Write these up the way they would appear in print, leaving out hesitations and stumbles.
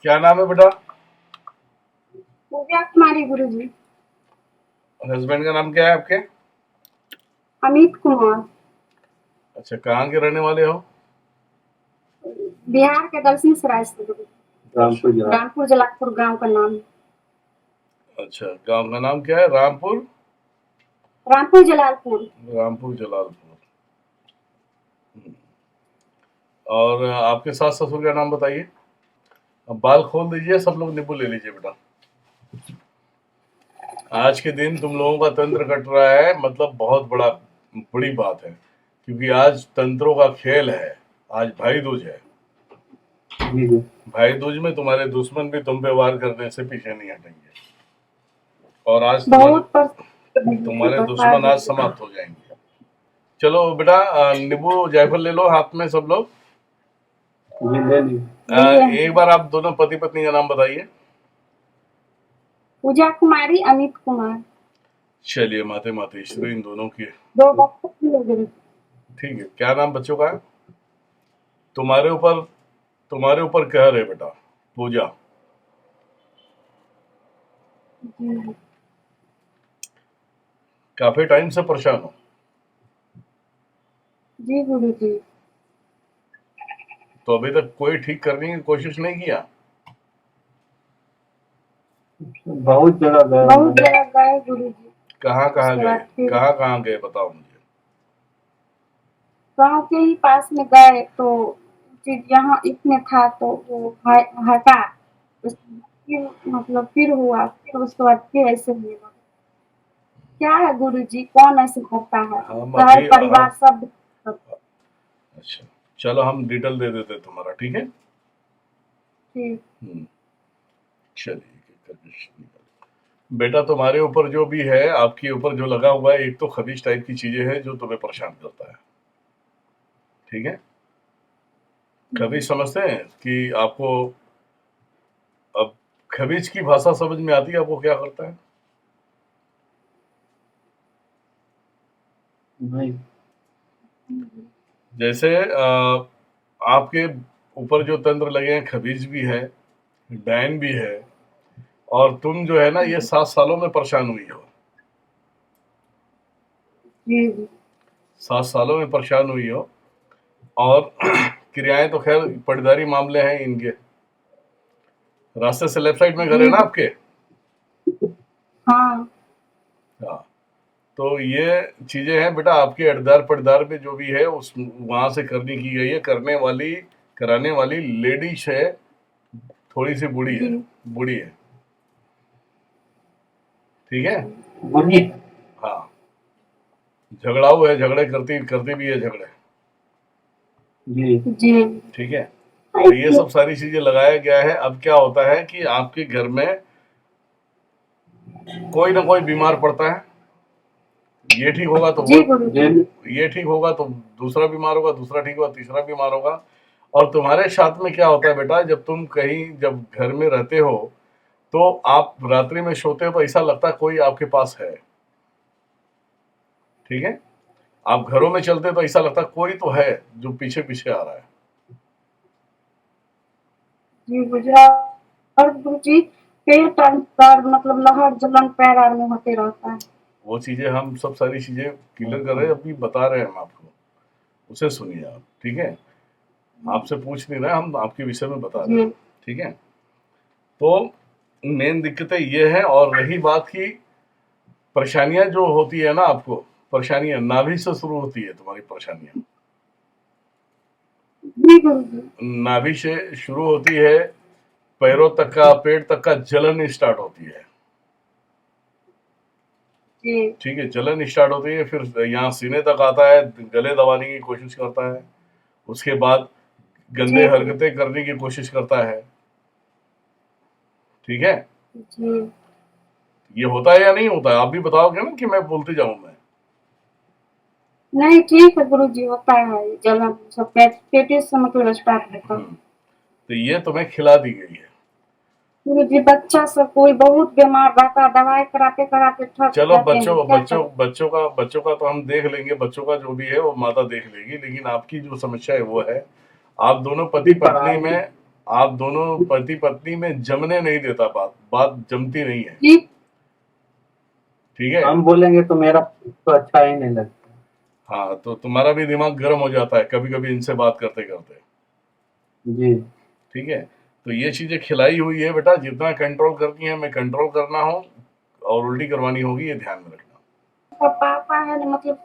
क्या नाम है बेटा? पूजा कुमारी गुरुजी। हस्बैंड का नाम क्या है आपके? अमित कुमार। अच्छा, कहाँ के रहने वाले हो? बिहार के दलसिंह सराय से गुरुजी। रामपुर जलालपुर गांव का नाम है। अच्छा, गांव का नाम क्या है? रामपुर। रामपुर जलालपुर। रामपुर जलालपुर। और आपके सास ससुर का नाम बताइए। अब बाल खोल दीजिए, सब लोग नींबू ले लीजिए बेटा। आज के दिन तुम लोगों का तंत्र कट रहा है, मतलब बहुत बड़ी बात है, क्योंकि आज तंत्रों का खेल है। आज भाई दूज है। भाई दूज में तुम्हारे दुश्मन भी तुम पे वार करने से पीछे नहीं हटेंगे। और आज बहुत तुम्हारे बता दुश्मन आज दीजिए। समाप्त हो जाएंगे। चलो बेटा, नींबू जायफल ले लो हाथ में सब लोग। एक बार आप दोनों पति पत्नी का नाम बताइए। पूजा कुमारी, अमित कुमार। चलिए, माते माते ईश्वरी इन दोनों की। दो बच्चे भी हैं गुरुजी। ठीक है, क्या नाम बच्चों का है? तुम्हारे ऊपर तुम्हारे ऊपर कहर है बेटा, पूजा। जी काफी टाइम से परेशान हो। जी गुरुजी। तो अभी तक कोई ठीक करने की कोशिश नहीं किया? बहुत जगह गए गुरुजी। कहाँ कहाँ उसके गए? बाद फिर कहाँ गए बताओ मुझे। गांव के ही पास में गए तो फिर यहाँ इसमें था तो वो हटा। फिर मतलब फिर हुआ, फिर उसके बाद फिर ऐसे हुए लगा। क्या है गुरुजी, कौन ऐसे करता है? हम घर अभी परिवार हम सब। अच्छा, चलो हम डिटेल दे देते तुम्हारा, ठीक है। ठीक। हम्म, चलिए बेटा, तुम्हारे ऊपर जो भी है, आपके ऊपर जो लगा हुआ है, एक तो खबीज टाइप की चीजें हैं जो तुम्हें परेशान करता है, ठीक है। खबीज समझते हैं कि आपको, अब खबीज की भाषा समझ में आती है आपको क्या करता है? जैसे आपके ऊपर जो तंत्र लगे हैं, खबीज भी है, डैन भी है, और तुम जो है ना, ये 7 सालों में परेशान हुई हो। जी जी 7 सालों में परेशान हुई हो। और क्रियाएं तो खैर पटदारी मामले हैं इनके। रास्ते से लेफ्ट साइड में घर है जी ना जी। आपके? हाँ हाँ। तो ये चीजें हैं बेटा, आपके अड़दार पटदार में जो भी है उस वहां से करनी की गई है। कराने वाली लेडीज है, थोड़ी सी बूढ़ी जी है। बूढ़ी है, ठीक है। जी हाँ, झगड़ाऊ है, झगड़े करती करती भी है झगड़े, जी। ठीक है। तो ये सब सारी चीजें लगाया गया है। अब क्या होता है कि आपके घर में कोई ना कोई बीमार पड़ता है। ये ठीक होगा तो वो, जी गुरुजी। ये ठीक होगा तो दूसरा बीमार होगा, दूसरा ठीक होगा तीसरा बीमार होगा। और तुम्हारे साथ में क्या होता है बेटा, जब घर में रहते हो तो आप रात्रि में सोते हो तो ऐसा लगता है कोई आपके पास है, ठीक है। आप घरों में चलते हो तो ऐसा लगता है कोई तो है जो पीछे पीछे आ रहा है। जी गुरुजी। और गुरुजी पेट दर्द मतलब लहर जलन पैर आर में होते रहता है। वो चीजें हम सब सारी चीजें क्लियर कर रहे हैं, अभी बता रहे हैं हम आपको। उसे सुनिए आप, ठीक है। आपसे पूछ नहीं रहे, हम आपके विषय में बता रहे जी हैं, ठीक है। तो मेन दिक्कतें ये है। और रही बात की परेशानियां जो होती है ना आपको, परेशानियां नाभि से शुरू होती है तुम्हारी परेशानियां। जी गुरुजी। नाभि से शुरू होती है, पैरों तक का, पेट तक का जलन स्टार्ट होती है, जी ठीक है। जलन स्टार्ट होती है, फिर यहाँ सीने तक आता है, गले दबाने की कोशिश करता है। उसके बाद जी गंदे हरकतें करने की कोशिश करता है, ठीक है। जी। ये होता है या नहीं होता है? आप भी बताओगे ना कि मैं बोलते जाऊं मैं? नहीं ठीक है गुरुजी, होता है जलन सब पेटे से मतलब स्टार्ट होता है। तो ये तुम्हें खिला दी गई है। गुरुजी बच्चा सब कोई बहुत बीमार रहता है, दवाई कराते कराते थक चलो, जाते हैं, क्या करें? बच्चों का तो हम देख लेंगे। बच्चों का जो भी है वो माता देख लेगी, लेकिन आपकी जो समस्या है वो है, आप दोनों पति पत्नी में आप दोनों पति पत्नी में जमने नहीं देता, बात जमती नहीं है, जी ठीक है। हम बोलेंगे तो मेरा तो अच्छा ही नहीं लगता। हाँ, तो तुम्हारा भी दिमाग गर्म हो जाता है कभी कभी इनसे बात करते करते, जी ठीक है। तो ये चीजें खिलाई हुई है बेटा, जितना कंट्रोल करती है मैं कंट्रोल करना हो, और उल्टी करवानी होगी, ये ध्यान में रखना। तो पापा है ना, मतलब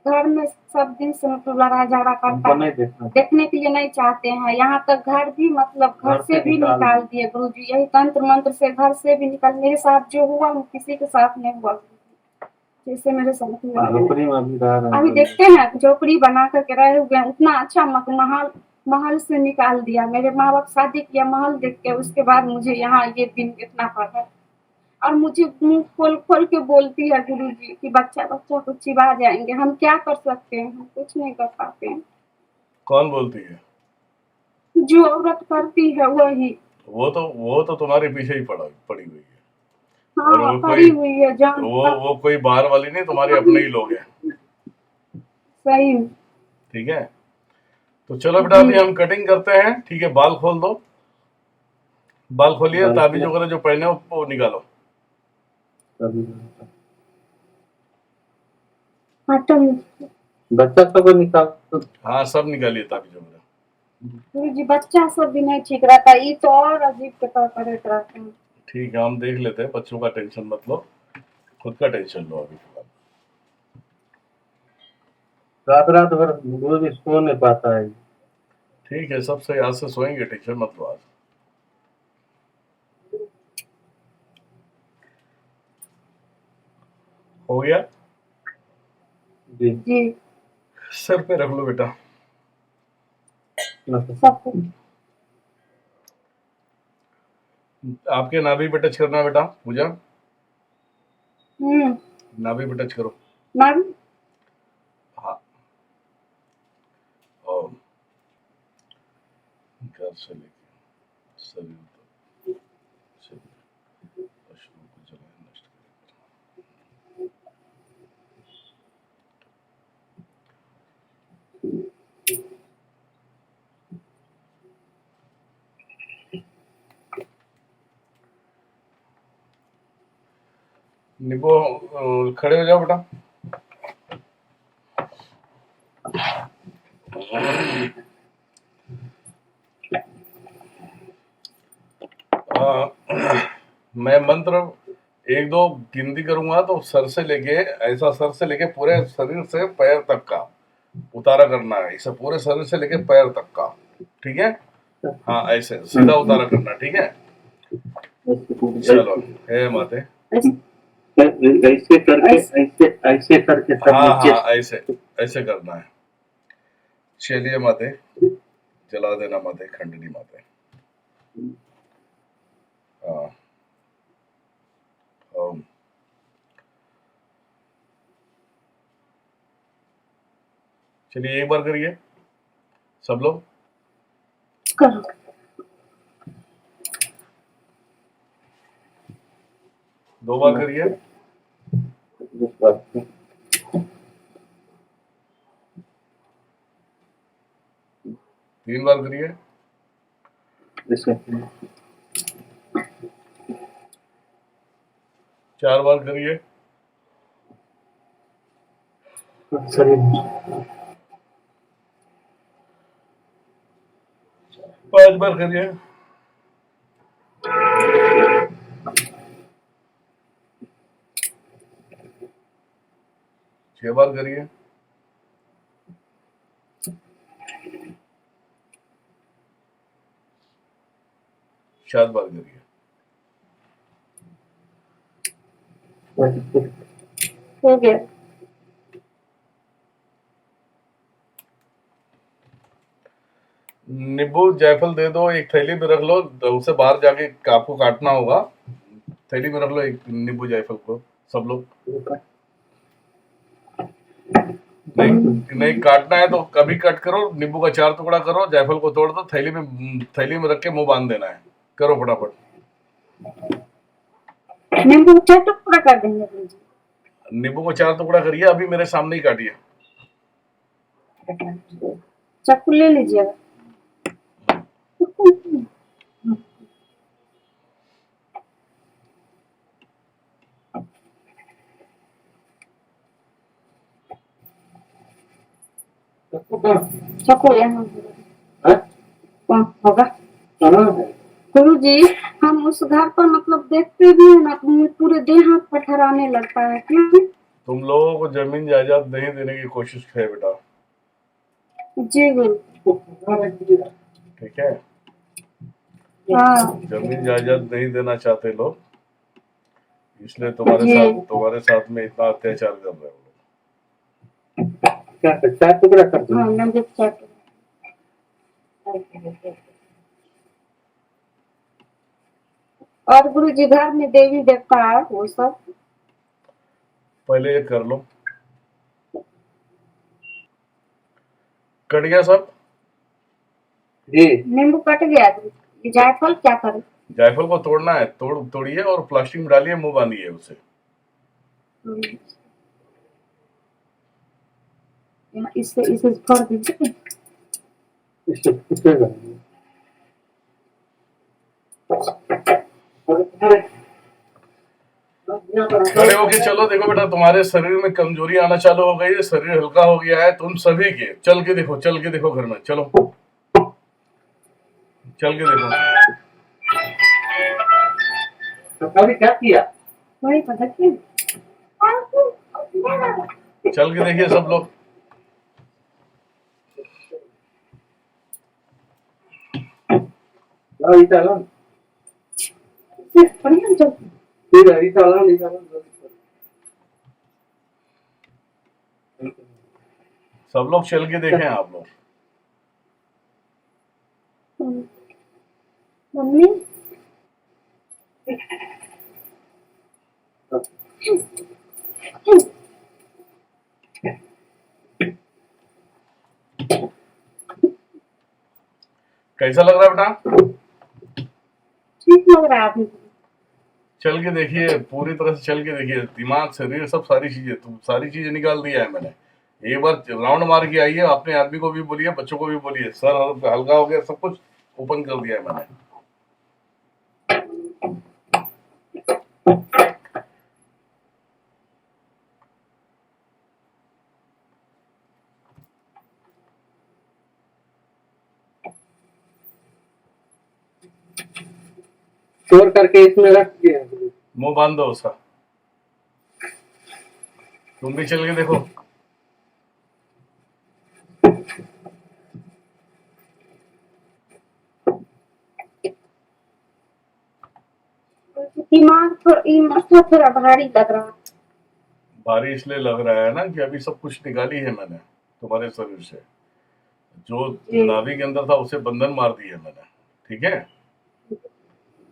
घर में सब दिन से मतलब लड़ाई झगड़ा करता हमको है, नहीं देखना। देखने के लिए नहीं चाहते हैं। यहाँ तक घर भी मतलब घर घर से से भी निकाल दिए गुरुजी, यही तंत्र मंत्र से घर से भी निकाल। मेरे साथ जो हुआ वो किसी के साथ नहीं हुआ गुरुजी, जैसे मेरे साथ हुआ है। झोपड़ी में अभी रह रहे अभी हैं। देखते हैं झोपड़ी बना करके रहे हुए हैं, उतना अच्छा महल महल से निकाल दिया। मेरे माँ बाप शादी किया महल देख के, उसके बाद मुझे यहाँ ये दिन देखना पड़ा। और मुझे मुंह खोल खोल के बोलती है गुरुजी कि बच्चा बच्चा को चिढ़ा जाएंगे। हम क्या कर सकते हैं, हम कुछ नहीं कर पाते हैं। कौन बोलती है? जो औरत करती है वही। वो तो तुम्हारे पीछे ही पड़ी हुई है, और हाँ वो पड़ी कोई हुई है जान। वो कोई बाहर वाली नहीं, तुम्हारे अपने ही लोग हैं, सही ठीक है। तो चलो बेटा, अभी हम कटिंग करते हैं, ठीक है। बाल खोल दो, बाल खोलिए, ताबीज वगैरह जो पहने हो वो निकालो। बच्चा सबको निकाल। हाँ, सब निकालिए ताबीज वगैरह। गुरुजी बच्चा सब भी नहीं ठीक रहता, ये तो और अजीब के तौर पर रहते हैं। ठीक है, हम देख लेते हैं, बच्चों का टेंशन मत लो, खुद का टेंशन लो अभी फिलहाल। रात रात भर वो भी सो नहीं पाता है। ठीक है, सब सही, आज से सोएंगे, टेंशन मत लो आज। हो गया? जी जी सर पे रख लो बेटा। सब कुछ। आपके नाभि पे टच करना बेटा, पूजा, नाभि पे टच करो। नाभि हाँ, और घर से लेके शरीर तक, शरीर पशुओं को जलाए नष्ट करेगा। निपो, खड़े हो जाओ बेटा। मैं मंत्र 1-2 गिनती करूंगा तो सर से लेके, ऐसा सर से लेके पूरे शरीर से पैर तक का उतारा करना है, इसे पूरे शरीर से लेके पैर तक का, ठीक है। हाँ, ऐसे सीधा उतारा करना, ठीक है। चलो, हे माते, ऐसे करके ऐसे करके सब हाँ नीचे हाँ, ऐसे ऐसे करना है। चलिए माते, जला देना माते, खंडनी माते। हाँ, चलिए एक बार करिए सब लोग। करो। 2 बार करिए। तीन बार करिए। जैसे 4 बार करिए। शरीर 5 बार करिए। 6 बार करिए। 7 बार करिए। हो गया। नींबू जायफल दे दो, एक थैली में रख लो, उसे बाहर जाके आपको काटना होगा। थैली में रख लो एक नींबू जायफल को, सब लोग। नहीं काटना है तो कभी कट करो, नींबू का 4 टुकड़ा करो, जायफल को तोड़ दो, थैली में रख के मुंह बांध देना है। करो फटाफट। नींबू का 4 टुकड़ा कर देंगे गुरुजी। नींबू को 4 टुकड़ा करिए, अभी मेरे सामने ही काटिए। चाकू ले लीजिएगा। चको यहाँ हाँ? कौन होगा कहाँ है? गुरु जी। हम उस घर पर मतलब देखते भी है ना तो मुझे पूरे देह हाथ पथराने लगता है क्यों। तुम लोगों को जमीन जायदाद नहीं देने की कोशिश है बेटा, जी गुरु। ठीक है। हाँ जमीन जायदाद नहीं देना चाहते लोग, इसलिए जी तुम्हारे साथ में इतना अत्याचार कर रहे हो लोग। क्या चार टुकड़ा कर दूं? हाँ मैं देख चेक। और गुरु जी घर में देवी देवता है वो सब पहले ये कर लो। कट गया सब। जी नींबू कट गया गुरु जी। जायफल क्या करें। जायफल को तोड़ना है, तोड़िए और प्लास्टिक में डालिए, मुंह बांधिए उसे। इसे इसे छोड़ दीजिए। इससे खड़े होके चलो। देखो बेटा, तुम्हारे शरीर में कमजोरी आना चालू हो गई है, शरीर हल्का हो गया है तुम सभी के। चल के देखो घर में, चलो चल के देखो। तो अभी क्या किया? वही पता क्यों। चल के देखिए सब लोग। निकालो बढ़िया चल। निकालो। सब लोग चल के देखें आप लोग। मम्मी कैसा लग रहा है बेटा? ठीक लग रहा है अभी। चल के देखिए, पूरी तरह से चल के देखिए, दिमाग शरीर सब सारी चीजें निकाल दिया है मैंने। एक बार राउंड मार के आइए, अपने आदमी को भी बोलिए, बच्चों को भी बोलिए, सर हल्का हो गया, सब कुछ ओपन कर दिया है मैंने। स्टोर करके इसमें रख दिया। मुंह बांध दो उसका। तुम भी चल के देखो। दिमाग माथा थोड़ा भारी लग रहा है। भारी इसलिए लग रहा है ना कि अभी सब कुछ निकाली है मैंने तुम्हारे शरीर से। जो नाभि के अंदर था उसे बंधन मार दी है मैंने, ठीक है।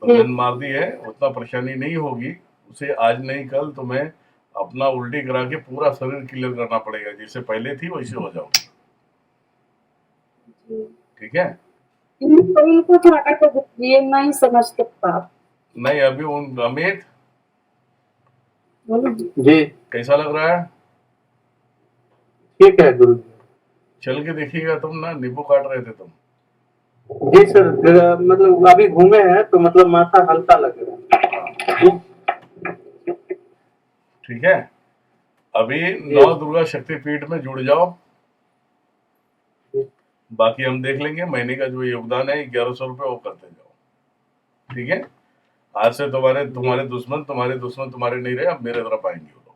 बंधन मार दी है, उतना परेशानी नहीं होगी। उसे आज नहीं कल तुम्हें अपना उल्टी करा के पूरा शरीर क्लियर करना पड़ेगा, जैसे पहले थी वैसे हो जाओगी, ठीक है। इनको थोड़ा कर ये नहीं समझते बात। नहीं अभी उन अमित जी कैसा लग रहा है? ठीक है गुरु जी। चल के देखिएगा। तुम ना नींबू काट रहे थे तुम। जी सर मतलब अभी घूमे हैं तो मतलब माथा हल्का लग रहा है। ठीक है, अभी नौ दुर्गा शक्तिपीठ में जुड़ जाओ। बाकी हम देख लेंगे, महीने का जो योगदान है 1100 रुपये वो करते जाओ, ठीक है। आज से तुम्हारे दुश्मन तुम्हारे नहीं रहे, अब मेरे तरफ आएंगे वो लोग।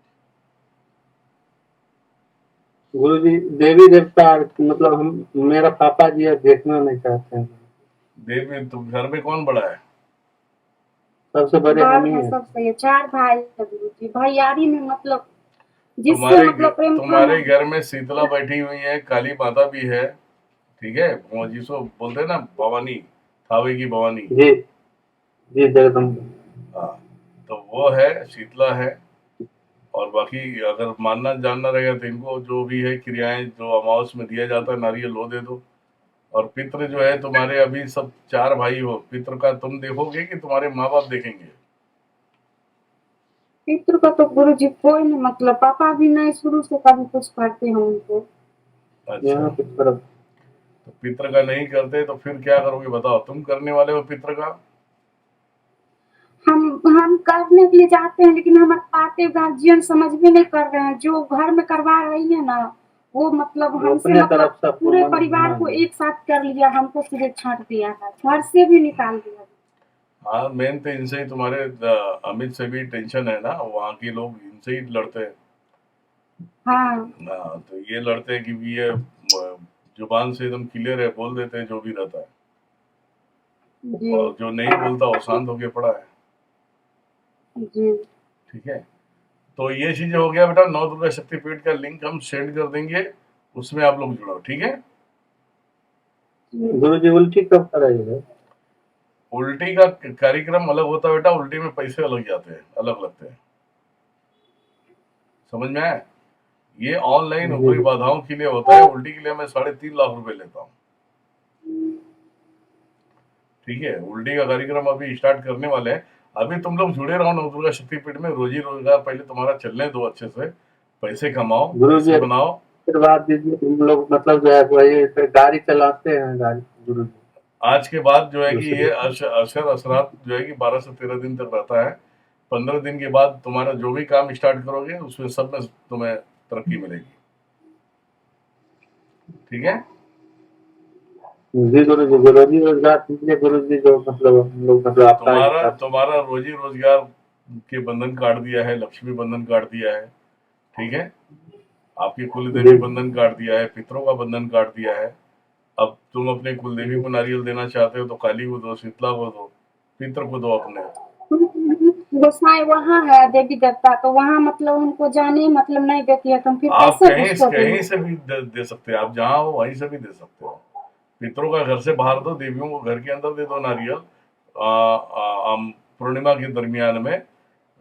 गुरु जी देवी देवता मतलब हम मेरा पापा जी अब देखना नहीं चाहते हैं। देवी तुम घर में कौन बड़ा है? सबसे बड़े हम ही हैं। सबसे ये 4 भाई है गुरु जी। भाईयारी में मतलब जिससे मतलब प्रेम तुम्हारे घर में शीतला बैठी हुई है, काली माता भी है, ठीक है। वो जिसको बोलते हैं ना भवानी, थावे की भवानी। जी जी जगदम्बा। हाँ, तो वो है, शीतला है। और बाकी अगर मानना जानना रहेगा तो इनको जो भी है क्रियाएं जो अमावस में दिया जाता है, नारियल वो दे दो। और पितृ जो है तुम्हारे, अभी सब 4 भाई हो, पितृ का तुम देखोगे कि तुम्हारे माँ बाप देखेंगे? पितृ का तो गुरु जी कोई नहीं मतलब पापा भी नहीं शुरू से कभी कुछ करते हैं उनको। अच्छा, तो पितृ का नहीं करते तो फिर क्या करोगे बताओ? तुम करने वाले हो पितृ का? हम करने के लिए जाते हैं लेकिन हमारे पाते गार्जियन समझ में नहीं कर रहे हैं। जो घर में करवा रही है ना वो मतलब वो हमसे अपने मतलब तरफ से आपको पूरे मन परिवार हाँ को जी एक साथ कर लिया, हमको सीधे छांट दिया है, घर से भी निकाल दिया। हाँ, मेन तो इनसे ही तुम्हारे अमित से भी टेंशन है ना, वहाँ के लोग इनसे ही लड़ते हैं। हाँ हाँ, तो ये लड़ते हैं कि भी ये जुबान से एकदम क्लियर है, बोल देते हैं जो भी रहता है, जी और जो नहीं बोलता वो शांत होके पड़ा है। जी ठीक है, तो ये चीजें हो गया बेटा। नौ दुर्गा शक्तिपीठ का लिंक हम सेंड कर देंगे, उसमें आप लोग जुड़ो। ठीक है, जी गुरु जी उल्टी कब कराइएगा? उल्टी का कार्यक्रम अलग होता है बेटा, उल्टी में पैसे अलग जाते हैं, अलग लगते हैं। समझ में आया? ये ऑनलाइन जी ऊपरी बाधाओं के लिए होता है, उल्टी के लिए मैं 3.5 लाख रुपए लेता हूँ। ठीक है, उल्टी का कार्यक्रम अभी स्टार्ट करने वाले हैं। अभी तुम लोग जुड़े रहो नवदुर्गा शक्तिपीठ में, रोजी रोजगार पहले तुम्हारा चलने दो अच्छे से, पैसे कमाओ, गुरु जी पैसे बनाओ। आशीर्वाद दीजिए, तुम लोग मतलब जो है वही फिर गाड़ी चलाते हैं गाड़ी गुरु जी आज के बाद जो है कि दूसरी ये असर असरात जो है कि 12 से 13 दिन तक रहता है। 15 दिन के बाद तुम्हारा जो भी काम स्टार्ट करोगे उसमें सब में तुम्हें तरक्की मिलेगी। ठीक है, जी गुरु जी रोजगार दीजिए गुरु जी, जो मतलब हम लोग मतलब आपका तुम्हारा हिसाब से। तुम्हारा रोजी रोजगार के बंधन काट दिया है, लक्ष्मी बंधन काट दिया है। ठीक है, आपकी कुल देवी जी बंधन काट दिया है, पितरों का बंधन काट दिया है। अब तुम अपने कुल देवी जी को नारियल देना चाहते हो तो काली को दो, शीतला को दो, पितर को दो अपने। गोसाई वहाँ है देवी देवता, तो वहाँ मतलब उनको जाने मतलब नहीं देती है, तो हम फिर आप कैसे कहीं उसको कहीं देंगे? से भी दे सकते हैं, आप जहाँ हो वहीं से भी दे सकते हो। पितरों का घर से बाहर दो, देवियों को घर के अंदर दे दो नारियल। पूर्णिमा के दरमियान में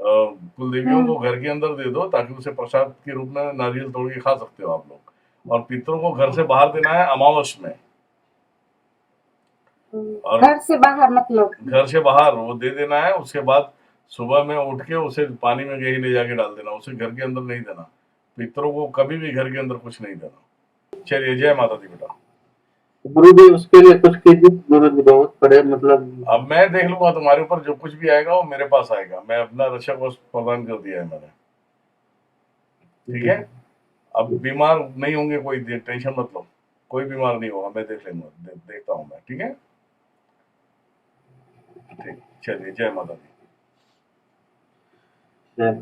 कुल देवियों को हम्म घर के अंदर दे दो, ताकि उसे प्रसाद के रूप में नारियल तोड़ के खा सकते हो आप लोग। और पितरों को घर से बाहर देना है अमावस में। और घर से बाहर मतलब। घर से बाहर वो दे देना है, उसके बाद सुबह में उठ के उसे पानी में कहीं ले जाके डाल देना, उसे घर के अंदर नहीं देना। पितरों को कभी भी घर के अंदर कुछ नहीं देना। चलिए, जय माता दी बेटा। गुरु जी उसके लिए कुछ कीजिए गुरु जी, बहुत बड़े मतलब। अब मैं देख लूंगा तुम्हारे ऊपर, जो कुछ भी आएगा वो मेरे पास आएगा, मैं अपना रक्षक कवच प्रदान कर दिया है मैंने। ठीक जी है, अब बीमार नहीं होंगे, कोई टेंशन मत लो, कोई बीमार नहीं होगा, मैं देख लेंगा, देखता हूँ मैं। ठीक है, ठीक, चलिए, जय माता दी। जय